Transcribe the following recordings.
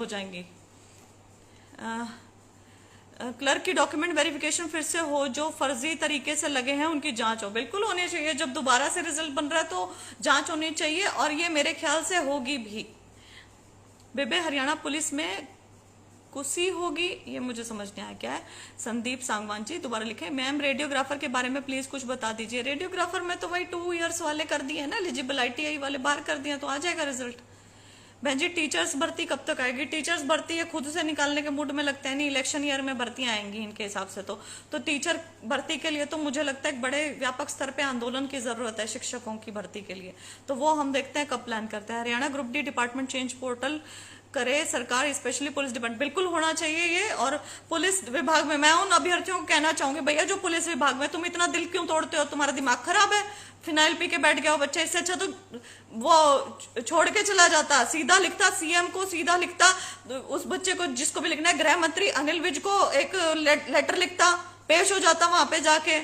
हो जाएंगी। क्लर्क की डॉक्यूमेंट वेरिफिकेशन फिर से हो, जो फर्जी तरीके से लगे हैं उनकी जांच हो। बिल्कुल होनी चाहिए, जब दोबारा से रिजल्ट बन रहा है तो जांच होनी चाहिए, और ये मेरे ख्याल से होगी भी। बेबे हरियाणा पुलिस में कुसी होगी, ये मुझे समझ नहीं आया क्या है। संदीप सांगवान जी दोबारा लिखे, मैम रेडियोग्राफर के बारे में प्लीज कुछ बता दीजिए। रेडियोग्राफर में तो वही 2 इयर्स वाले कर दिए ना, एलिजिबल ITI वाले बाहर कर दिए, तो आ जाएगा रिजल्ट। बहन जी टीचर्स भर्ती कब तक आएगी? टीचर्स भर्ती है खुद से निकालने के मूड में लगता है नहीं, इलेक्शन ईयर में भर्तियां आएंगी इनके हिसाब से। तो टीचर भर्ती के लिए तो मुझे लगता है एक बड़े व्यापक स्तर पे आंदोलन की जरूरत है शिक्षकों की भर्ती के लिए, तो वो हम देखते हैं कब प्लान करते हैं। Haryana group D department change portal करे सरकार, स्पेशली पुलिस डिपार्टमेंट। बिल्कुल होना चाहिए ये, और पुलिस विभाग में मैं उन अभ्यर्थियों को कहना चाहूंगी, भैया जो पुलिस विभाग में तुम इतना दिल क्यों तोड़ते हो? तुम्हारा दिमाग खराब है? फिनाइल पी के बैठ गया हो बच्चा, इससे अच्छा तो वो छोड़ के चला जाता, सीधा लिखता CM को, सीधा लिखता उस बच्चे को जिसको भी लिखना है, गृह मंत्री अनिल विज को एक लेटर लिखता, पेश हो जाता वहां पे जाके,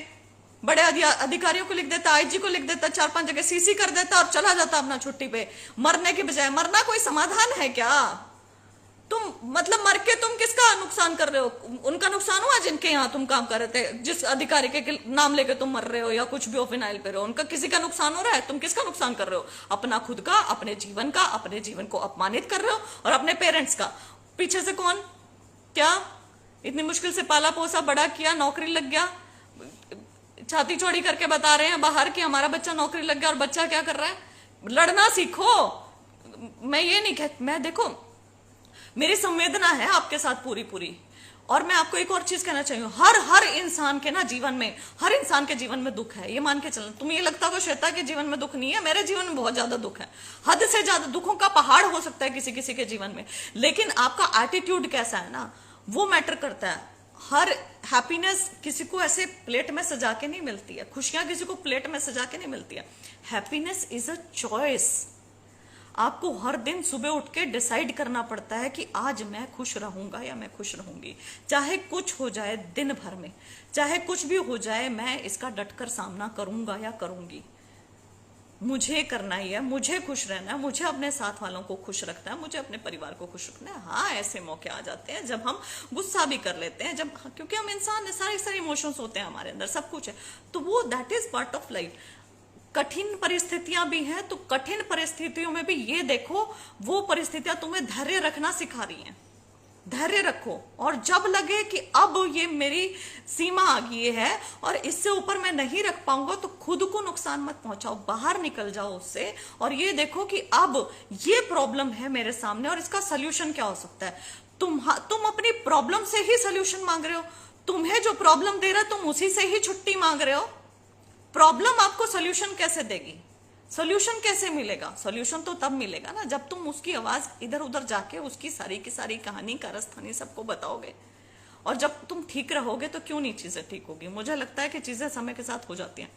बड़े अधिकारियों को लिख देता, IG को लिख देता, 4-5 जगह CC कर देता और चला जाता अपना छुट्टी पे, मरने के बजाय। मरना कोई समाधान है क्या? तुम मतलब मर के तुम किसका नुकसान कर रहे हो? उनका नुकसान हुआ जिनके यहाँ तुम काम कर रहे थे, जिस अधिकारी के नाम लेके तुम मर रहे हो या कुछ भी हो, फिनाइल पे रहो, उनका किसी का नुकसान हो रहा है? तुम किसका नुकसान कर रहे हो? अपना खुद का, अपने जीवन का, अपने जीवन को अपमानित कर रहे हो, और अपने पेरेंट्स का। पीछे से कौन क्या इतनी मुश्किल से पाला पोसा बड़ा किया, नौकरी लग गया, छाती चौड़ी करके बता रहे हैं बाहर कि हमारा बच्चा नौकरी लग गया, और बच्चा क्या कर रहा है? लड़ना सीखो। मैं ये नहीं कह, मैं देखो मेरी संवेदना है आपके साथ पूरी पूरी, और मैं आपको एक और चीज कहना चाहिए, हर इंसान के ना जीवन में, हर इंसान के जीवन में दुख है, ये मान के चलना। तुम्हें ये लगता है श्वेता के जीवन में दुख नहीं है? मेरे जीवन में बहुत ज्यादा दुख है, हद से ज्यादा। दुखों का पहाड़ हो सकता है किसी किसी के जीवन में, लेकिन आपका एटीट्यूड कैसा है ना, वो मैटर करता है। हर हैप्पीनेस किसी को ऐसे प्लेट में सजा के नहीं मिलती है, खुशियां किसी को प्लेट में सजा के नहीं मिलती है। Happiness is a choice. आपको हर दिन सुबह उठ के डिसाइड करना पड़ता है कि आज मैं खुश रहूंगा या मैं खुश रहूंगी, चाहे कुछ हो जाए दिन भर में, चाहे कुछ भी हो जाए, मैं इसका डटकर सामना करूंगा या करूंगी। मुझे करना ही है, मुझे खुश रहना है, मुझे अपने साथ वालों को खुश रखना है, मुझे अपने परिवार को खुश रखना है। हाँ, ऐसे मौके आ जाते हैं जब हम गुस्सा भी कर लेते हैं, जब, क्योंकि हम इंसान, सारे सारे इमोशंस होते हैं हमारे अंदर, सब कुछ है, तो वो that is part of life. कठिन परिस्थितियां भी हैं, तो कठिन परिस्थितियों में भी ये देखो, वो परिस्थितियां तुम्हें धैर्य रखना सिखा रही हैं। धैर्य रखो, और जब लगे कि अब ये मेरी सीमा आ गई है और इससे ऊपर मैं नहीं रख पाऊंगा, तो खुद को नुकसान मत पहुंचाओ, बाहर निकल जाओ उससे, और ये देखो कि अब ये प्रॉब्लम है मेरे सामने और इसका सोल्यूशन क्या हो सकता है। तुम अपनी प्रॉब्लम से ही सोल्यूशन मांग रहे हो, तुम्हें जो प्रॉब्लम दे रहा है तुम उसी से ही छुट्टी मांग रहे हो। प्रॉब्लम आपको सोल्यूशन कैसे देगी? सोल्यूशन कैसे मिलेगा? सोल्यूशन तो तब मिलेगा ना जब तुम उसकी आवाज इधर उधर जाके उसकी सारी की सारी कहानी, कारस्थानी सबको बताओगे, और जब तुम ठीक रहोगे तो क्यों नहीं चीजें ठीक होगी। मुझे लगता है कि चीजें समय के साथ हो जाती हैं।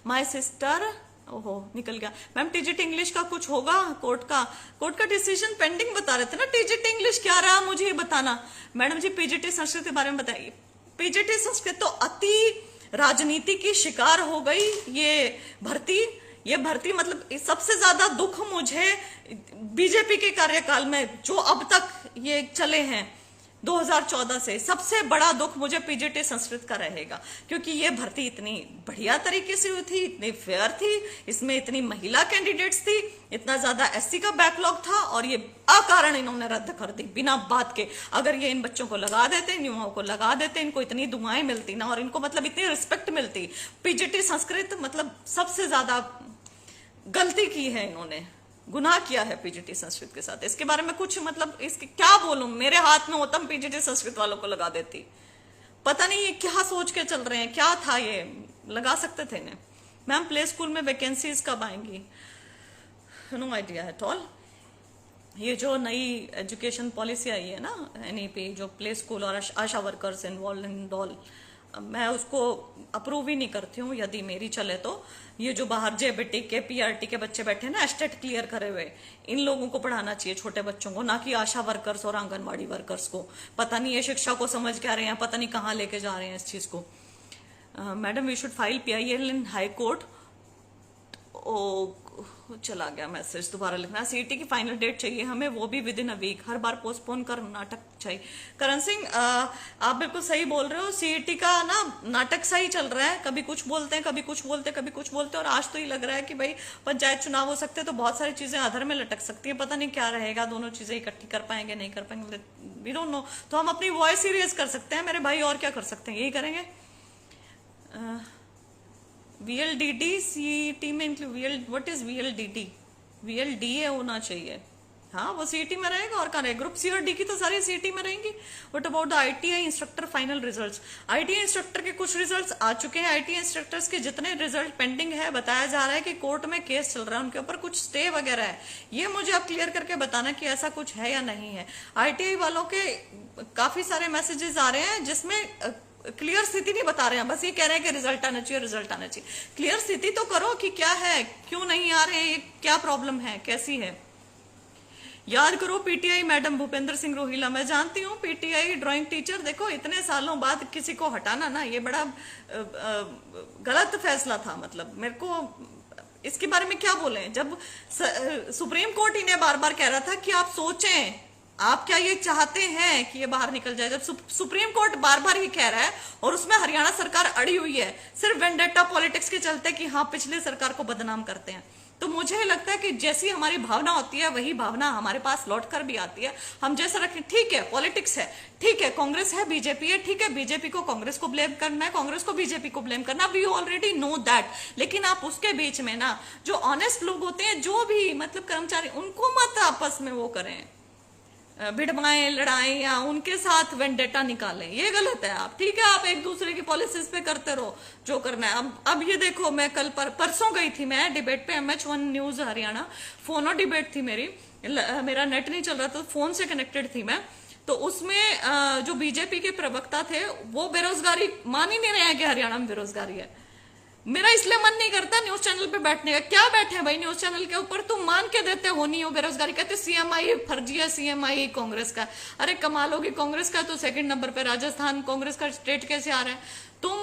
माय सिस्टर, ओहो निकल गया। मैम TGT इंग्लिश का कुछ होगा? कोर्ट का डिसीजन पेंडिंग बता रहे थे ना। TGT इंग्लिश क्या रहा मुझे ये बताना। मैडम जी PGT संस्कृत के बारे में बताइए। PGT संस्कृत तो अति राजनीति की शिकार हो गई ये भर्ती मतलब सबसे ज्यादा दुख मुझे बीजेपी के कार्यकाल में जो अब तक ये चले हैं 2014 से, सबसे बड़ा दुख मुझे PGT संस्कृत का रहेगा, क्योंकि ये भर्ती इतनी बढ़िया तरीके से हुई थी, इतनी फेयर थी, इसमें इतनी महिला कैंडिडेट्स थी, इतना ज्यादा SC का बैकलॉग था, और ये अकारण इन्होंने रद्द कर दी बिना बात के। अगर ये इन बच्चों को लगा देते, इन युवाओं को लगा देते, इनको इतनी दुआएं मिलती ना, और इनको मतलब इतनी रिस्पेक्ट मिलती। PGT संस्कृत मतलब सबसे ज्यादा गलती की है इन्होंने, गुनाह किया है PGT संस्कृत के साथ। इसके बारे में कुछ मतलब इसके क्या बोलूं, मेरे हाथ में होता PGT संस्कृत वालों को लगा देती। पता नहीं ये क्या सोच के चल रहे हैं, क्या था ये, लगा सकते थे इन्हें। मैम प्ले स्कूल में वैकेंसीज कब आएंगी? No idea at all. ये जो नई एजुकेशन पॉलिसी आई है ना NEP, जो प्ले स्कूल और आशा वर्कर्स इन्वॉल्व इन ऑल, मैं उसको अप्रूव ही नहीं करती हूँ। यदि मेरी चले तो ये जो बाहर JBT के PRT के बच्चे बैठे ना, एस्टेट क्लियर करे हुए, इन लोगों को पढ़ाना चाहिए, छोटे बच्चों को, ना कि आशा वर्कर्स और आंगनबाड़ी वर्कर्स को। पता नहीं ये शिक्षा को समझ क्या रहे हैं, पता नहीं कहाँ लेके जा रहे हैं इस चीज को। Madam we should file PIL in high court. ओ चला गया मैसेज, दोबारा लिखना। सीईटी की फाइनल डेट चाहिए हमें, वो भी विद इन अ वीक। हर बार पोस्टपोन कर नाटक चाहिए। करण सिंह, आप बिल्कुल सही बोल रहे हो। सीईटी का ना नाटक सही चल रहा है, कभी कुछ बोलते हैं, कभी कुछ बोलते हैं, कभी कुछ बोलते हैं। और आज तो ये लग रहा है कि भाई पंचायत चुनाव हो सकते हैं, तो बहुत सारी चीजें अधर में लटक सकती है। पता नहीं क्या रहेगा, दोनों चीजें इकट्ठी कर पाएंगे नहीं कर पाएंगे, वी डोंट नो। तो हम अपनी वॉइस ही रेज कर सकते हैं मेरे भाई, और क्या कर सकते हैं, यही करेंगे। VLDD सीईटी में include, what is VLDD? VLDA होना चाहिए। हाँ, वो सीईटी में रहेगा और कहाँ रहेगा? ग्रुप सी और डी की तो सारी सीईटी में रहेंगी। What about the ITI instructor final results? ITI instructor के कुछ रिजल्ट्स आ चुके हैं। ITI इंस्ट्रक्टर्स के जितने रिजल्ट पेंडिंग है, बताया जा रहा है कि कोर्ट में केस चल रहा है, उनके ऊपर कुछ स्टे वगैरह है। ये मुझे आप क्लियर करके बताना कि ऐसा कुछ है या नहीं है। ITI वालों के काफी सारे मैसेजेस आ रहे हैं जिसमें क्लियर स्थिति नहीं बता रहे हैं, बस ये कह रहे हैं कि रिजल्ट आना चाहिए, रिजल्ट आना चाहिए। क्लियर स्थिति तो करो कि क्या है, क्यों नहीं आ रहे, क्या प्रॉब्लम है, कैसी है। याद करो PTI मैडम भूपेंद्र सिंह रोहिला, मैं जानती हूँ PTI ड्राइंग टीचर। देखो इतने सालों बाद किसी को हटाना ना, ये बड़ा गलत फैसला था। मतलब मेरे को इसके बारे में क्या बोले, जब सुप्रीम कोर्ट इन्हें बार बार कह रहा था कि आप सोचें, आप क्या ये चाहते हैं कि ये बाहर निकल जाए, जब सुप्रीम कोर्ट बार बार ये कह रहा है और उसमें हरियाणा सरकार अड़ी हुई है सिर्फ वेंडेटा पॉलिटिक्स के चलते कि हाँ पिछले सरकार को बदनाम करते हैं। तो मुझे लगता है कि जैसी हमारी भावना होती है वही भावना हमारे पास लौट कर भी आती है। हम जैसा रखें, ठीक है पॉलिटिक्स है, ठीक है कांग्रेस है, बीजेपी है, ठीक है बीजेपी को कांग्रेस को ब्लेम करना है, कांग्रेस को बीजेपी को ब्लेम करना, वी ऑलरेडी नो दैट। लेकिन आप उसके बीच में ना जो ऑनेस्ट लोग होते हैं, जो भी मतलब कर्मचारी, उनको मत आपस में वो करें, भिड़वाएं, लड़ाएं या उनके साथ वेंडेटा निकालें, ये गलत है। आप ठीक है, आप एक दूसरे की पॉलिसीज पे करते रहो जो करना है। अब ये देखो, मैं कल परसों गई थी मैं डिबेट पे, MH1 न्यूज हरियाणा, फोनो डिबेट थी मेरी, मेरा नेट नहीं चल रहा था, फोन से कनेक्टेड थी मैं। तो उसमें जो बीजेपी के प्रवक्ता थे वो बेरोजगारी मान ही नहीं रहे हैं कि हरियाणा में बेरोजगारी है। मेरा इसलिए मन नहीं करता न्यूज चैनल पे बैठने का। क्या बैठे हैं भाई न्यूज चैनल के ऊपर, तुम मान के देते हो नहीं हो बेरोजगारी, कहते CMI फर्जी है, CMI कांग्रेस का। अरे कमाल होगी, कांग्रेस का तो सेकंड नंबर पे राजस्थान कांग्रेस का स्टेट कैसे आ रहा है? तुम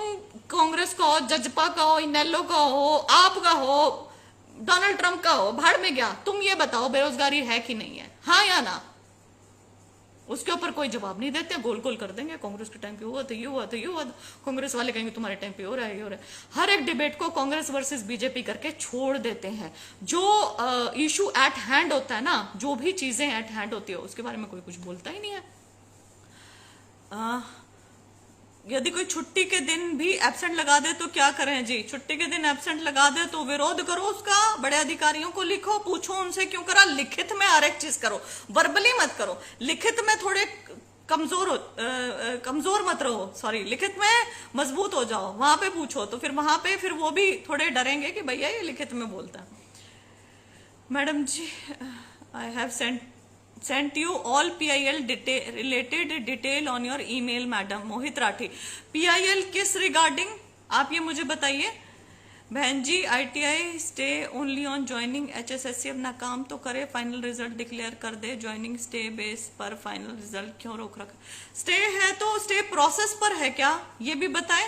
कांग्रेस का हो, जजपा का हो, इनेलो का हो, आप का हो, डोनाल्ड ट्रंप का हो, भाड़ में गया। तुम ये बताओ बेरोजगारी है कि नहीं है, हाँ या ना? उसके ऊपर कोई जवाब नहीं देते, गोल गोल कर देंगे, कांग्रेस के टाइम पे हुआ था, ये हुआ था, ये हुआ था, कांग्रेस वाले कहेंगे तुम्हारे टाइम पे हो रहा है, ये हो रहा है। हर एक डिबेट को कांग्रेस वर्सेस बीजेपी करके छोड़ देते हैं। जो इशू एट हैंड होता है ना, जो भी चीजें एट हैंड होती है उसके बारे में कोई कुछ बोलता ही नहीं है। यदि कोई छुट्टी के दिन भी एब्सेंट लगा दे तो क्या करें जी? छुट्टी के दिन एब्सेंट लगा दे तो विरोध करो उसका, बड़े अधिकारियों को लिखो, पूछो उनसे क्यों करा। लिखित में हर एक चीज करो, वर्बली मत करो। लिखित में थोड़े कमजोर मत रहो, सॉरी, लिखित में मजबूत हो जाओ, वहां पे पूछो तो फिर वहां पे फिर वो भी थोड़े डरेंगे कि भैया ये लिखित में बोलता है। Madam ji, I have sent you all PIL related detail on your email madam. Mohit Rathi, PIL किस रिगार्डिंग, आप ये मुझे बताइए। बहन जी, ITI stay only on joining, HSSC अपना काम तो करे, फाइनल रिजल्ट डिक्लेयर कर दे, ज्वाइनिंग स्टे बेस पर फाइनल रिजल्ट क्यों रोक रखा? स्टे है तो स्टे प्रोसेस पर है क्या, ये भी बताएं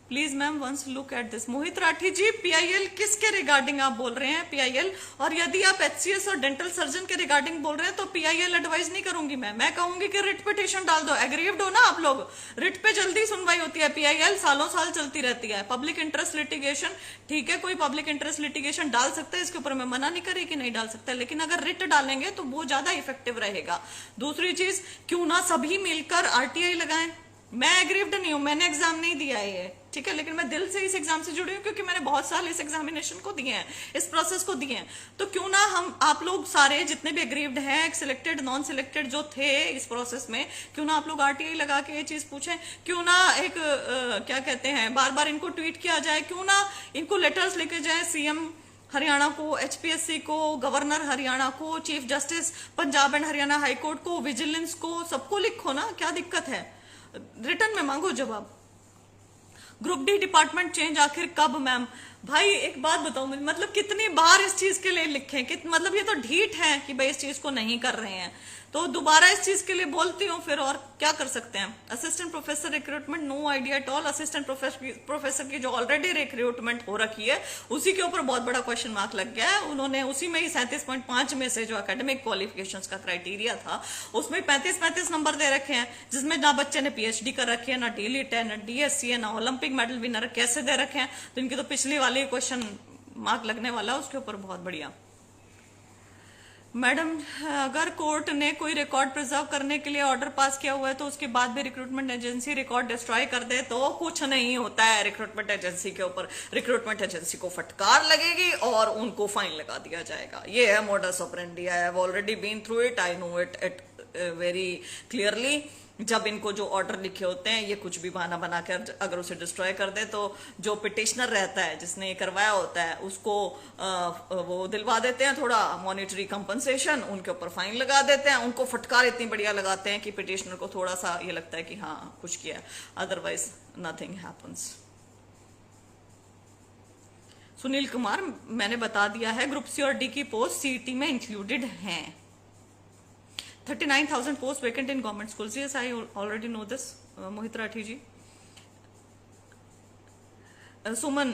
please ma'am, once look at this. Mohit Rathi ji, PIL किसके रिगार्डिंग आप बोल रहे हैं? PIL, और यदि आप HCS और डेंटल सर्जन के रिगार्डिंग बोल रहे हैं तो PIL एडवाइज नहीं करूंगी मैं कहूंगी कि रिट पिटिशन डाल दो। एग्रीव्ड हो ना आप लोग, रिट पे जल्दी सुनवाई होती है। PIL सालों साल चलती रहती है। पब्लिक इंटरेस्ट लिटिगेशन, ठीक है, कोई पब्लिक इंटरेस्ट लिटिगेशन डाल सकता है, इसके ऊपर मैं मना नहीं करी कि नहीं डाल सकता, लेकिन अगर रिट डालेंगे तो वो ज्यादा इफेक्टिव रहेगा। दूसरी चीज, क्यों ना सभी मिलकर RTI लगाएं। मैं एग्रीव्ड नहीं हूं, मैंने एग्जाम नहीं दिया है, ठीक है, लेकिन मैं दिल से इस एग्जाम से जुड़ी हूँ क्योंकि मैंने बहुत साल इस एग्जामिनेशन को दिए हैं, इस प्रोसेस को दिए हैं। तो क्यों ना हम आप लोग सारे जितने भी एग्रीव्ड हैं, सिलेक्टेड नॉन सिलेक्टेड जो थे इस प्रोसेस में, क्यों ना आप लोग RTI लगा के ये चीज पूछें। क्यों ना एक क्या कहते हैं, बार बार इनको ट्वीट किया जाए, क्यों ना इनको लेटर्स लेके जाए CM हरियाणा को, HPSC को, गवर्नर हरियाणा को, chief justice Punjab and Haryana high court को, विजिलेंस को, सबको लिखो ना, क्या दिक्कत है? रिटर्न में मांगो जवाब। ग्रुप D डिपार्टमेंट चेंज आखिर कब मैम? भाई एक बात बताओ मुझे, मतलब कितनी बार इस चीज के लिए लिखे मतलब ये तो ढीठ है कि भाई इस चीज को नहीं कर रहे हैं, तो दोबारा इस चीज के लिए बोलती हूँ फिर, और क्या कर सकते हैं। Assistant professor recruitment, no idea at all. Assistant professor की जो ऑलरेडी रिक्रूटमेंट हो रखी है उसी के ऊपर बहुत बड़ा क्वेश्चन मार्क लग गया है। उन्होंने उसी में ही 37.5 में से जो एकेडमिक क्वालिफिकेशंस का क्राइटेरिया था उसमें 35 नंबर दे रखे हैं, जिसमें ना बच्चे ने पीएचडी कर रखी है, ना डीलिट है, ना डीएससी है, ना ओलंपिक मेडल विनर, कैसे दे रखे हैं। तो इनकी तो पिछली वाली क्वेश्चन मार्क लगने वाला उसके ऊपर बहुत बढ़िया। मैडम अगर कोर्ट ने कोई रिकॉर्ड प्रिजर्व करने के लिए ऑर्डर पास किया हुआ है तो उसके बाद भी रिक्रूटमेंट एजेंसी रिकॉर्ड डिस्ट्रॉय कर दे तो कुछ नहीं होता है रिक्रूटमेंट एजेंसी के ऊपर। रिक्रूटमेंट एजेंसी को फटकार लगेगी और उनको फाइन लगा दिया जाएगा। ये है modus operandi. I have already been through it, I know it very clearly. जब इनको जो ऑर्डर लिखे होते हैं ये कुछ भी बहाना बनाकर अगर उसे डिस्ट्रॉय कर दे तो जो पिटिशनर रहता है जिसने ये करवाया होता है उसको वो दिलवा देते हैं थोड़ा मॉनिटरी कंपनसेशन, उनके ऊपर फाइन लगा देते हैं, उनको फटकार इतनी बढ़िया लगाते हैं कि पिटिशनर को थोड़ा सा ये लगता है कि हाँ कुछ किया, otherwise nothing happens. Sunil Kumar, मैंने बता दिया है ग्रुप सी और डी की पोस्ट सीईटी में इंक्लूडेड हैं। 39,000 post vacant in government schools. Yes I already know this. Mohit Rathi ji. Suman,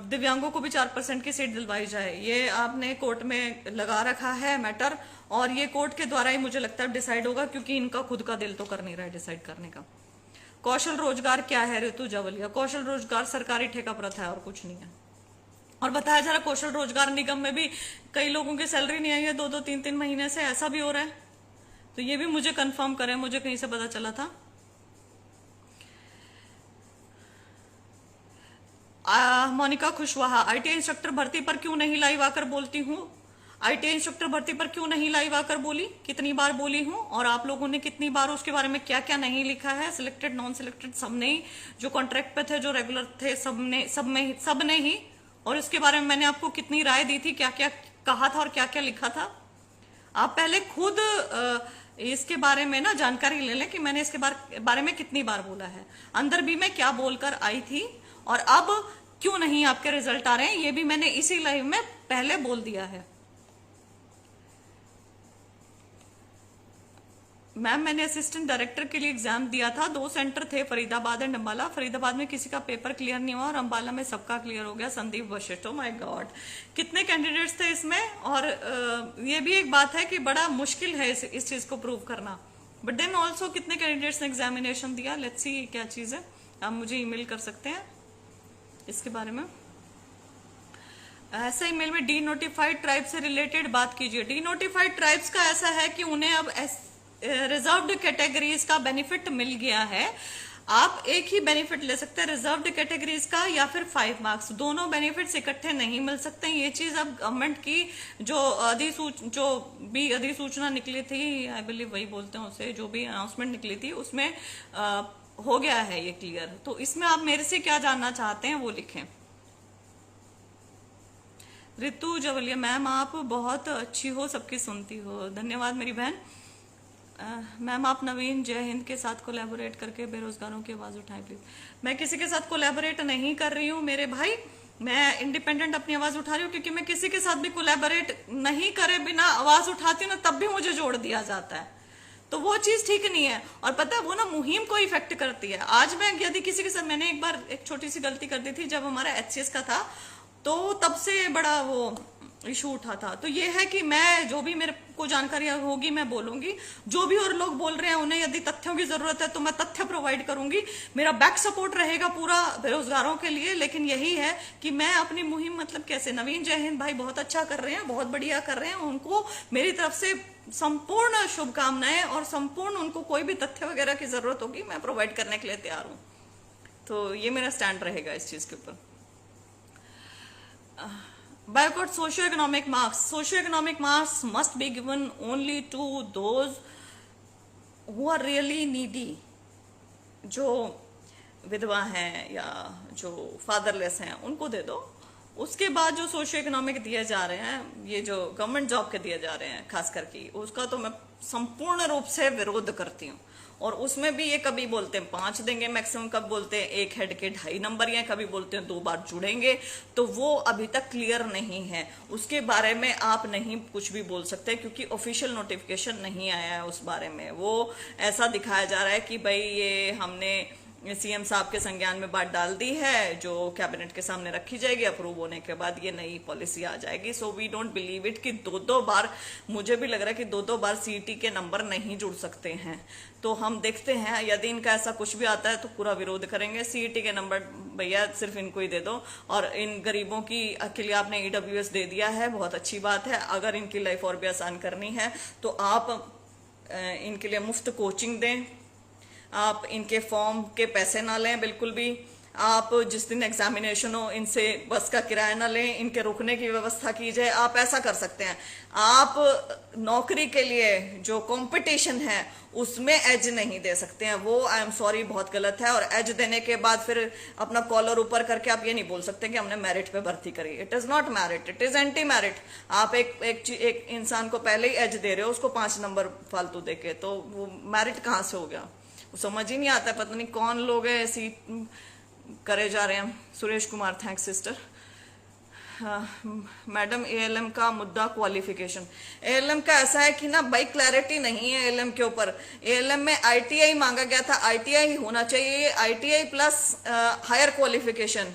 दिव्यांगों को भी 4% की सीट दिलवाई जाए, ये आपने कोर्ट में लगा रखा है मैटर, और ये कोर्ट के द्वारा ही मुझे लगता है डिसाइड होगा, क्योंकि इनका खुद का दिल तो कर नहीं रहा है डिसाइड करने का। कौशल रोजगार क्या है ऋतु जवलिया? कौशल रोजगार सरकारी ठेका प्रथा है और कुछ नहीं है। और बताया जा रहा कौशल रोजगार निगम में भी कई लोगों की सैलरी नहीं आई है 2-2 3-3 महीने से, ऐसा भी हो रहा है। तो ये भी मुझे कंफर्म करें, मुझे कहीं से पता चला था। मोनिका खुशवाहा, आईटीआई इंस्ट्रक्टर भर्ती पर क्यों नहीं लाइव आकर बोलती हूँ? आईटीआई इंस्ट्रक्टर भर्ती पर क्यों नहीं लाइव आकर बोली? कितनी बार बोली हूँ, और आप लोगों ने कितनी बार उसके बारे में क्या क्या नहीं लिखा है? सिलेक्टेड नॉन सिलेक्टेड सबने ही, जो कॉन्ट्रैक्ट पे थे जो रेगुलर थे सबने ही, और इसके बारे में मैंने आपको कितनी राय दी थी, क्या क्या कहा था और क्या क्या लिखा था। आप पहले खुद इसके बारे में ना जानकारी ले लें कि मैंने इसके बारे में कितनी बार बोला है, अंदर भी मैं क्या बोलकर आई थी, और अब क्यों नहीं आपके रिजल्ट आ रहे हैं ये भी मैंने इसी लाइव में पहले बोल दिया है। मैम मैंने असिस्टेंट डायरेक्टर के लिए एग्जाम दिया था, 2 सेंटर थे, फरीदाबाद एंड अंबाला। फरीदाबाद में किसी का पेपर क्लियर नहीं हुआ और अंबाला में सबका क्लियर हो गया। Sandeep Vashishtha, oh my God, कितने कैंडिडेट्स थे इसमें। और ये भी एक बात है कि बड़ा मुश्किल है इस चीज को प्रूव करना, बट देन ऑल्सो कितने कैंडिडेट्स ने एग्जामिनेशन दिया। लेट्स सी क्या चीज है, आप मुझे ईमेल कर सकते हैं इसके बारे में। ऐसा ईमेल में डी नोटिफाइड ट्राइब से रिलेटेड बात कीजिए। डी नोटिफाइड ट्राइब्स का ऐसा है कि उन्हें अब रिजर्व्ड कैटेगरीज का बेनिफिट मिल गया है। आप एक ही बेनिफिट ले सकते हैं, रिजर्व्ड कैटेगरीज का या फिर 5 मार्क्स, दोनों बेनिफिट्स इकट्ठे नहीं मिल सकते। ये चीज अब गवर्नमेंट की जो भी अधिसूचना निकली थी, आई बिलीव वही बोलते हैं उसे, जो भी अनाउंसमेंट निकली थी उसमें हो गया है ये क्लियर। तो इसमें आप मेरे से क्या जानना चाहते हैं वो लिखें। ऋतु जवलिया, मैम आप बहुत अच्छी हो, सबकी सुनती हो, धन्यवाद मेरी बहन। मैम आप नवीन जय हिंद के साथ कोलैबोरेट करके बेरोजगारों की आवाज उठाएं प्लीज। मैं किसी के साथ कोलैबोरेट नहीं कर रही हूँ मेरे भाई, मैं इंडिपेंडेंट अपनी आवाज उठा रही हूँ, क्योंकि मैं किसी के साथ भी कोलैबोरेट नहीं करे बिना आवाज उठाती हूँ ना, तब भी मुझे जोड़ दिया जाता है, तो वो चीज ठीक नहीं है। और पता है वो ना मुहिम को इफेक्ट करती है। आज मैं यदि किसी के साथ, मैंने एक बार एक छोटी सी गलती कर दी थी जब हमारा एचसीएस का था, तो तब से बड़ा वो इशू उठा था। तो ये है कि मैं जो भी मेरे को जानकारी होगी मैं बोलूंगी, जो भी और लोग बोल रहे हैं उन्हें यदि तथ्यों की जरूरत है तो मैं तथ्य प्रोवाइड करूंगी। मेरा बैक सपोर्ट रहेगा पूरा बेरोजगारों के लिए। लेकिन यही है कि मैं अपनी मुहिम, मतलब कैसे, नवीन जय हिंद भाई बहुत अच्छा कर रहे हैं, बहुत बढ़िया कर रहे हैं, उनको मेरी तरफ से संपूर्ण शुभकामनाएं, और संपूर्ण उनको कोई भी तथ्य वगैरह की जरूरत होगी मैं प्रोवाइड करने के लिए तैयार हूं। तो ये मेरा स्टैंड रहेगा इस चीज के ऊपर। Boycott socio-economic marks. Socio-economic marks must be given only to those who are really needy. जो विधवा हैं या जो फादरलेस हैं उनको दे दो। उसके बाद जो सोशियो इकोनॉमिक दिए जा रहे हैं, ये जो गवर्नमेंट जॉब के दिए जा रहे हैं खास करके, उसका तो मैं संपूर्ण रूप से विरोध करती हूँ। और उसमें भी ये कभी बोलते हैं 5 देंगे मैक्सिमम, कब बोलते हैं एक हेड के 2.5 नंबर, या कभी बोलते हैं 2 बार जुड़ेंगे। तो वो अभी तक क्लियर नहीं है, उसके बारे में आप नहीं कुछ भी बोल सकते क्योंकि ऑफिशियल नोटिफिकेशन नहीं आया है उस बारे में। वो ऐसा दिखाया जा रहा है कि भाई ये हमने सीएम साहब के संज्ञान में बात डाल दी है, जो कैबिनेट के सामने रखी जाएगी, अप्रूव होने के बाद ये नई पॉलिसी आ जाएगी। So we don't believe it कि 2-2 बार, मुझे भी लग रहा है कि 2-2 बार सीईटी के नंबर नहीं जुड़ सकते हैं। तो हम देखते हैं, यदि इनका ऐसा कुछ भी आता है तो पूरा विरोध करेंगे। सीईटी के नंबर भैया सिर्फ इनको ही दे दो, और इन गरीबों की के लिए आपने ईडब्ल्यूएस दे दिया है, बहुत अच्छी बात है। अगर इनकी लाइफ और भी आसान करनी है तो आप इनके लिए मुफ्त कोचिंग दें, आप इनके फॉर्म के पैसे ना लें बिल्कुल भी। आप जिस दिन एग्जामिनेशन हो इनसे बस का किराया ना लें, इनके रुकने की व्यवस्था की जाए। आप ऐसा कर सकते हैं। आप नौकरी के लिए जो कंपटीशन है उसमें एज नहीं दे सकते हैं, वो आई एम सॉरी बहुत गलत है। और एज देने के बाद फिर अपना कॉलर ऊपर करके आप ये नहीं बोल सकते कि हमने मेरिट पे भर्ती करी। It is not merit, it is anti merit. आप एक इंसान को पहले ही एज दे रहे हो, उसको 5 नंबर फालतू देके, तो वो मेरिट कहाँ से हो गया? समझ ही नहीं आता। पता नहीं कौन लोग है ऐसी करे जा रहे हैं। Suresh Kumar, thanks sister. Madam ALM का मुद्दा क्वालिफिकेशन, एएलएम का ऐसा है कि ना भाई क्लैरिटी नहीं है एएलएम के ऊपर। एएलएम में आईटीआई मांगा गया था, आईटीआई होना चाहिए, आईटीआई प्लस हायर क्वालिफिकेशन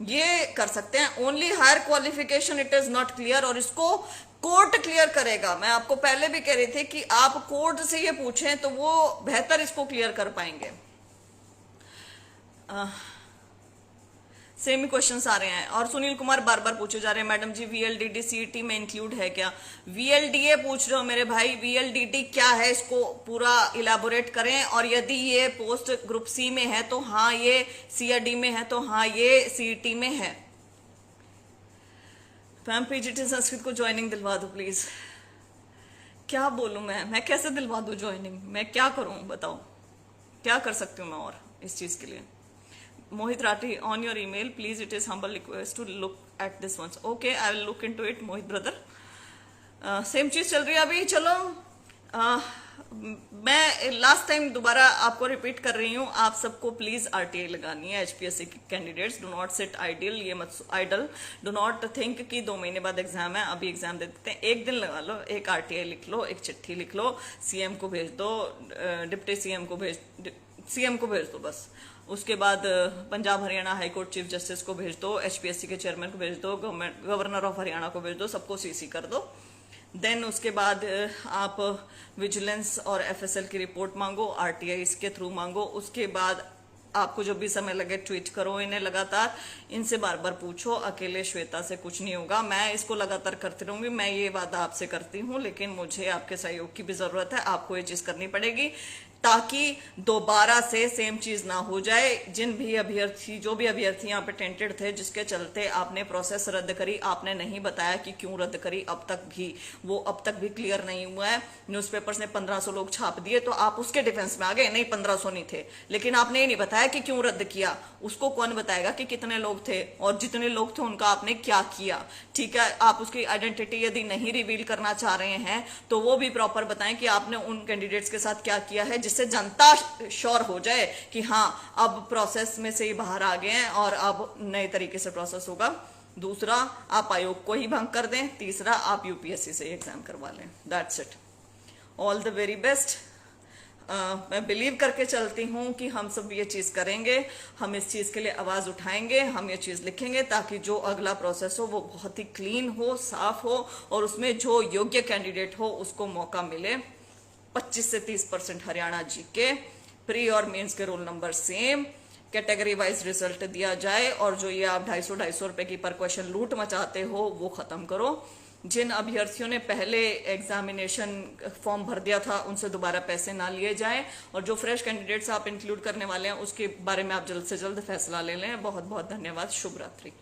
ये कर सकते हैं। Only higher qualification it is not clear, और इसको कोर्ट क्लियर करेगा। मैं आपको पहले भी कह रही थी कि आप कोर्ट से ये पूछें तो वो बेहतर इसको क्लियर कर पाएंगे। सेम ही क्वेश्चंस आ रहे हैं। और सुनील कुमार बार बार पूछे जा रहे हैं, मैडम जी वीएलडीडी सीईटी में इंक्लूड है क्या? वीएलडीए पूछ रहे हो मेरे भाई, वीएलडीडी क्या है इसको पूरा इलाबोरेट करें। और यदि ये पोस्ट ग्रुप सी में है तो हाँ ये सीआरडी में है, तो हाँ ये सीईटी में है। मैम पीजीटी संस्कृत को ज्वाइनिंग दिलवा दो प्लीज। क्या बोलूं मैं कैसे दिलवा दूं ज्वाइनिंग? मैं क्या करूं बताओ, क्या कर सकती हूँ मैं और इस चीज के लिए? Mohit Rathi, on your email please, it is humble request to look at this once. Okay, I will look into it Mohit brother. Same चीज चल रही है अभी। चलो मैं लास्ट टाइम दोबारा आपको रिपीट कर रही हूँ, आप सबको प्लीज आरटीआई लगानी है। एचपीएससी के candidates, do not sit ideal, ये मत आइडल, डू नॉट थिंक कि 2 महीने बाद एग्जाम है, अभी एग्जाम दे देते हैं। एक दिन लगा लो, एक आरटीआई लिख लो, एक चिट्ठी लिख लो, सीएम को भेज दो, डिप्टी सीएम को भेज दो बस। उसके बाद Punjab Haryana high court chief justice को भेज दो, एचपीएससी के चेयरमैन को भेज दो, गवर्नर ऑफ हरियाणा को भेज दो, सबको सीसी कर दो। देन उसके बाद आप विजिलेंस और एफएसएल की रिपोर्ट मांगो, आरटीआई के थ्रू मांगो। उसके बाद आपको जब भी समय लगे ट्वीट करो इन्हें लगातार, इनसे बार बार पूछो। अकेले श्वेता से कुछ नहीं होगा, मैं इसको लगातार करती रहूंगी, मैं ये वादा आपसे करती हूँ। लेकिन मुझे आपके सहयोग की भी जरूरत है, आपको ये चीज करनी पड़ेगी ताकि दोबारा से सेम चीज ना हो जाए। जो भी अभ्यर्थी यहाँ पे टेंटेड थे, जिसके चलते आपने प्रोसेस रद्द करी, आपने नहीं बताया कि क्यों रद्द करी, अब तक भी क्लियर नहीं हुआ है। न्यूज़पेपर्स ने 1500 लोग छाप दिए तो आप उसके डिफेंस में आ गए, नहीं 1500 नहीं थे, लेकिन आपने ये नहीं बताया कि क्यों रद्द किया। उसको कौन बताएगा कि कितने लोग थे, और जितने लोग थे उनका आपने क्या किया? ठीक है, आप उसकी आइडेंटिटी यदि नहीं रिवील करना चाह रहे हैं तो वो भी प्रॉपर बताएं कि आपने उन कैंडिडेट्स के साथ क्या किया है, जिससे जनता श्योर हो जाए कि हाँ अब प्रोसेस में से ही बाहर आ गए हैं और अब नए तरीके से प्रोसेस होगा। दूसरा, आप आयोग को ही भंग कर दें। तीसरा, आप यूपीएससी से एग्जाम करवा लें। That's it. All the very best. मैं बिलीव करके चलती हूँ कि हम सब ये चीज करेंगे, हम इस चीज के लिए आवाज उठाएंगे, हम ये चीज लिखेंगे ताकि जो अगला प्रोसेस हो वो बहुत ही क्लीन हो, साफ हो, और उसमें जो योग्य कैंडिडेट हो उसको मौका मिले। 25 से 30% हरियाणा जीके, प्री और मेंस के roll number same, category wise result दिया जाए, और जो ये आप 250 रुपए की पर क्वेश्चन लूट मचाते हो वो खत्म करो। जिन अभ्यर्थियों ने पहले एग्जामिनेशन फॉर्म भर दिया था उनसे दोबारा पैसे ना लिए जाएं, और जो फ्रेश कैंडिडेट्स आप इंक्लूड करने वाले हैं उसके बारे में आप जल्द से जल्द फैसला ले लें। बहुत बहुत धन्यवाद। शुभ रात्रि।